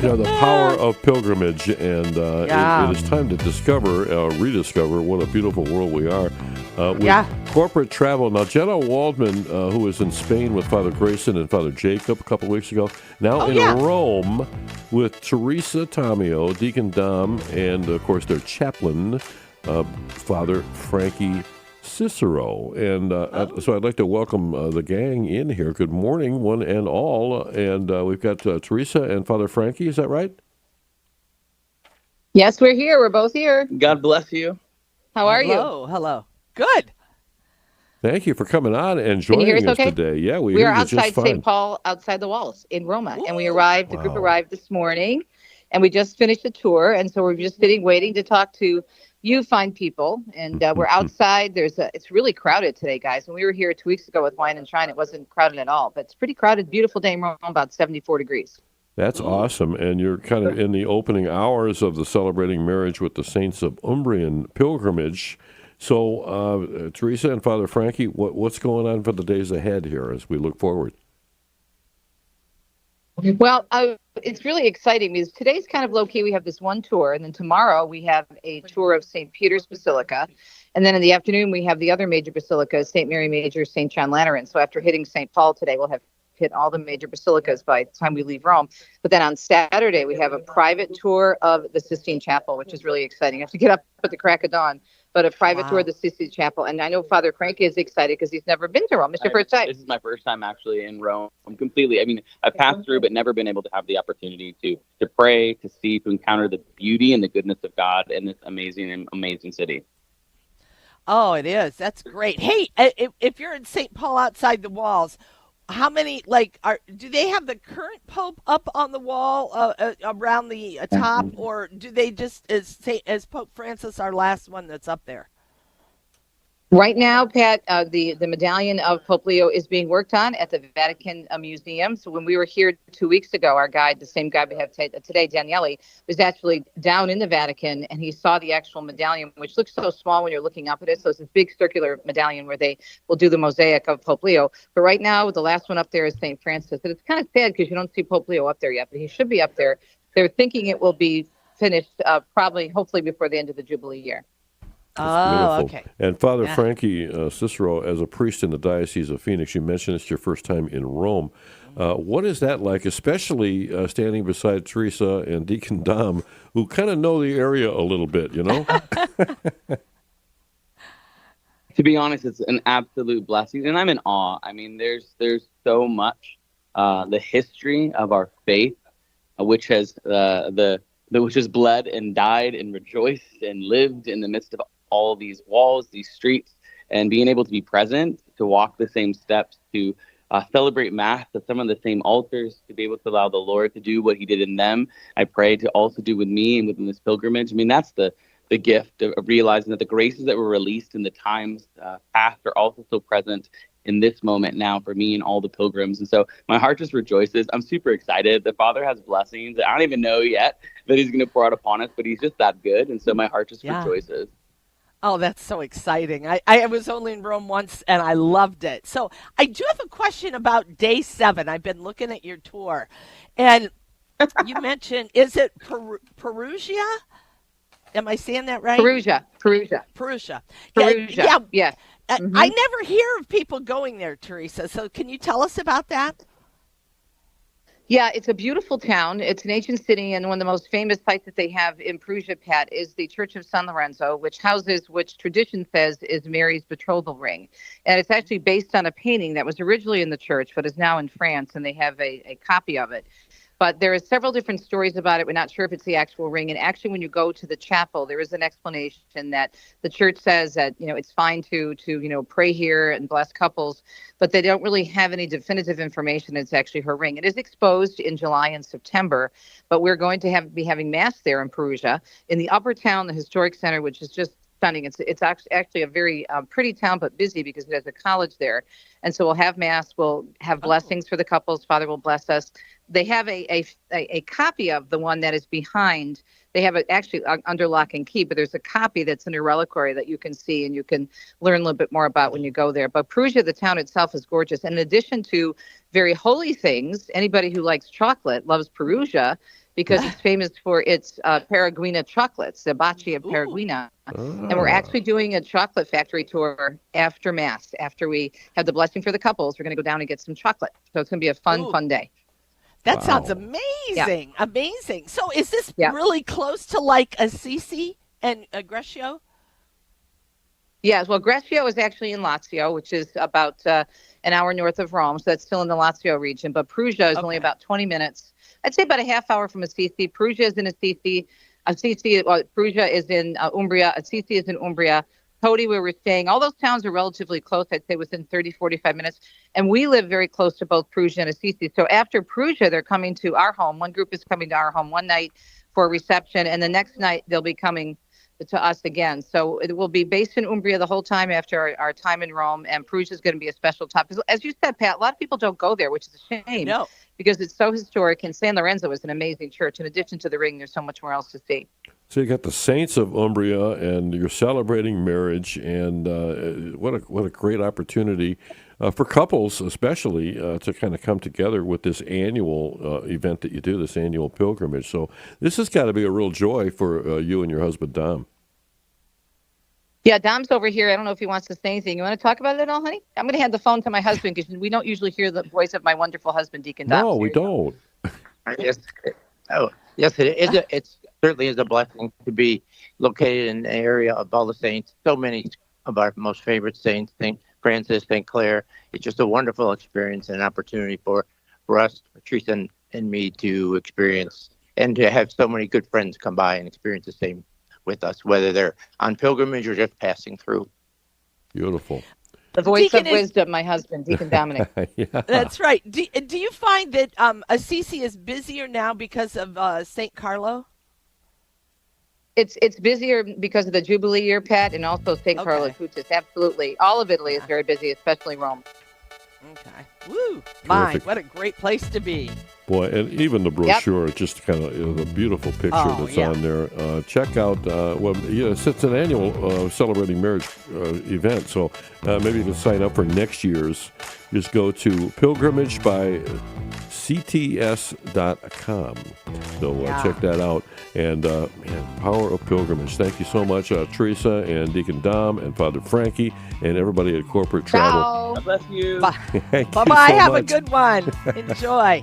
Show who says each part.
Speaker 1: The power of pilgrimage, and it is time to rediscover what a beautiful world we are with corporate travel. Now, Jenna Waldman, who was in Spain with Father Grayson and Father Jacob a couple weeks ago, now Rome with Teresa Tomeo, Deacon Dom, and, of course, their chaplain, Father Frankie Cicero. And so I'd like to welcome the gang in here. Good morning, one and all. And we've got Teresa and Father Frankie. Is that right?
Speaker 2: Yes, we're here. We're both here.
Speaker 3: God bless you.
Speaker 2: How are you?
Speaker 4: Hello. Good.
Speaker 1: Thank you for coming on and joining us today. Yeah,
Speaker 2: we are outside St. Paul, outside the walls in Roma. Ooh, and we arrived, the group arrived this morning, and we just finished the tour. And so we're just sitting, waiting to talk to you fine people, and we're outside. It's really crowded today, guys. When we were here 2 weeks ago with Wine and Shine, it wasn't crowded at all, but it's pretty crowded. Beautiful day in Rome, about 74 degrees.
Speaker 1: That's awesome. And you're kind of in the opening hours of the Celebrating Marriage with the Saints of Umbrian pilgrimage. So, Teresa and Father Frankie, what's going on for the days ahead here as we look forward?
Speaker 2: Well, it's really exciting because today's kind of low-key. We have this one tour, and then tomorrow we have a tour of St. Peter's Basilica. And then in the afternoon, we have the other major basilicas, St. Mary Major, St. John Lateran. So after hitting St. Paul today, we'll have hit all the major basilicas by the time we leave Rome. But then on Saturday, we have a private tour of the Sistine Chapel, which is really exciting. You have to get up at the crack of dawn, but a private tour of the Sistine Chapel. And I know Father Frankie is excited because he's never been to Rome. It's your first time.
Speaker 3: This is my first time actually in Rome. Completely. I mean, I've passed through, but never been able to have the opportunity to pray, to see, to encounter the beauty and the goodness of God in this amazing city.
Speaker 4: Oh, it is. That's great. Hey, if you're in St. Paul outside the walls, how many, do they have the current Pope up on the wall around the top, or do they just, is Pope Francis our last one that's up there?
Speaker 2: Right now, Pat, the medallion of Pope Leo is being worked on at the Vatican Museum. So when we were here 2 weeks ago, our guide, the same guide we have today, Daniele, was actually down in the Vatican, and he saw the actual medallion, which looks so small when you're looking up at it. So it's a big circular medallion where they will do the mosaic of Pope Leo. But right now, the last one up there is St. Francis. And it's kind of sad because you don't see Pope Leo up there yet, but he should be up there. They're thinking it will be finished hopefully before the end of the Jubilee year.
Speaker 4: Okay.
Speaker 1: And Father Frankie Cicero, as a priest in the Diocese of Phoenix, you mentioned it's your first time in Rome. What is that like, especially standing beside Teresa and Deacon Dom, who kind of know the area a little bit, you know?
Speaker 3: To be honest, it's an absolute blessing, and I'm in awe. I mean, there's so much. The history of our faith, which has which has bled and died and rejoiced and lived in the midst of all these walls, these streets, and being able to be present, to walk the same steps, to celebrate Mass at some of the same altars, to be able to allow the Lord to do what he did in them. I pray to also do with me and within this pilgrimage. I mean, that's the gift of realizing that the graces that were released in the times past are also so present in this moment now for me and all the pilgrims. And so my heart just rejoices. I'm super excited. The Father has blessings that I don't even know yet that he's going to pour out upon us, but he's just that good. And so my heart just rejoices.
Speaker 4: Oh, that's so exciting. I was only in Rome once, and I loved it. So I do have a question about day 7. I've been looking at your tour, and you mentioned, is it Perugia? Am I saying that right?
Speaker 2: Perugia.
Speaker 4: Yeah. I never hear of people going there, Teresa. So can you tell us about that?
Speaker 2: Yeah, it's a beautiful town. It's an ancient city, and one of the most famous sites that they have in Perugia, Pat, is the Church of San Lorenzo, which tradition says is Mary's betrothal ring. And it's actually based on a painting that was originally in the church, but is now in France, and they have a copy of it. But there are several different stories about it. We're not sure if it's the actual ring. And actually, when you go to the chapel, there is an explanation that the church says that, it's fine to pray here and bless couples, but they don't really have any definitive information. It's actually her ring. It is exposed in July and September, but we're going to be having Mass there in Perugia. In the upper town, the historic center, which is just stunning. It's actually a very pretty town, but busy because it has a college there. And so we'll have Mass. We'll have blessings for the couples. Father will bless us. They have a copy of the one that is behind. They have it actually under lock and key, but there's a copy that's in a reliquary that you can see and you can learn a little bit more about when you go there. But Perugia, the town itself, is gorgeous. And in addition to very holy things, anybody who likes chocolate loves Perugia. because it's famous for its Paraguina chocolates, the Baci of Paraguina. And we're actually doing a chocolate factory tour after Mass. After we have the blessing for the couples, we're going to go down and get some chocolate. So it's going to be a fun day.
Speaker 4: That sounds amazing. Yeah. Amazing. So is this
Speaker 2: Yeah.
Speaker 4: really close to like Assisi and Greccio?
Speaker 2: Yes. Well, Greccio is actually in Lazio, which is about an hour north of Rome. So that's still in the Lazio region. But Perugia is only about 20 minutes. I'd say about a half hour from Assisi. Perugia is in Assisi. Perugia is in Umbria. Assisi is in Umbria. Todi, where we're staying, all those towns are relatively close, I'd say within 30, 45 minutes. And we live very close to both Perugia and Assisi. So after Perugia, they're coming to our home. One group is coming to our home one night for a reception, and the next night they'll be coming to us again. So it will be based in Umbria the whole time after our time in Rome, and Perugia is going to be a special top. As you said, Pat, a lot of people don't go there, which is a shame.
Speaker 4: No.
Speaker 2: Because it's so historic, and San Lorenzo is an amazing church. In addition to the ring, there's so much more else to see.
Speaker 1: So you got the Saints of Umbria, and you're celebrating marriage, and what a great opportunity for couples, especially to kind of come together with this annual event that you do, this annual pilgrimage. So this has got to be a real joy for you and your husband Dom.
Speaker 2: Yeah, Dom's over here. I don't know if he wants to say anything. You want to talk about it at all, honey? I'm going to hand the phone to my husband because we don't usually hear the voice of my wonderful husband, Deacon Dom.
Speaker 1: No, we don't.
Speaker 5: Yes. Yes, it is. It certainly is a blessing to be located in the area of all the saints. So many of our most favorite saints, St. Francis, St. Clare. It's just a wonderful experience and opportunity for us, Teresa and me, to experience and to have so many good friends come by and experience the same with us, whether they're on pilgrimage or just passing through.
Speaker 1: Beautiful.
Speaker 2: The voice of wisdom, my husband, Deacon Dominic.
Speaker 1: Yeah.
Speaker 4: That's right. Do you find that Assisi is busier now because of St. Carlo?
Speaker 2: It's busier because of the Jubilee year, Pat, and also St. Carlo Acutis. Absolutely. All of Italy is very busy, especially Rome.
Speaker 4: Okay. Woo. My, what a great place to be.
Speaker 1: Boy, and even the brochure, just kind of the beautiful picture that's on there. Check out, it's an annual celebrating marriage event, so maybe you can sign up for next year's. Just go to pilgrimagebycts.com. So check that out. And, power of pilgrimage. Thank you so much, Teresa and Deacon Dom and Father Frankie and everybody at Corporate Travel.
Speaker 3: God bless you.
Speaker 4: Bye-bye. Have a good one. Enjoy.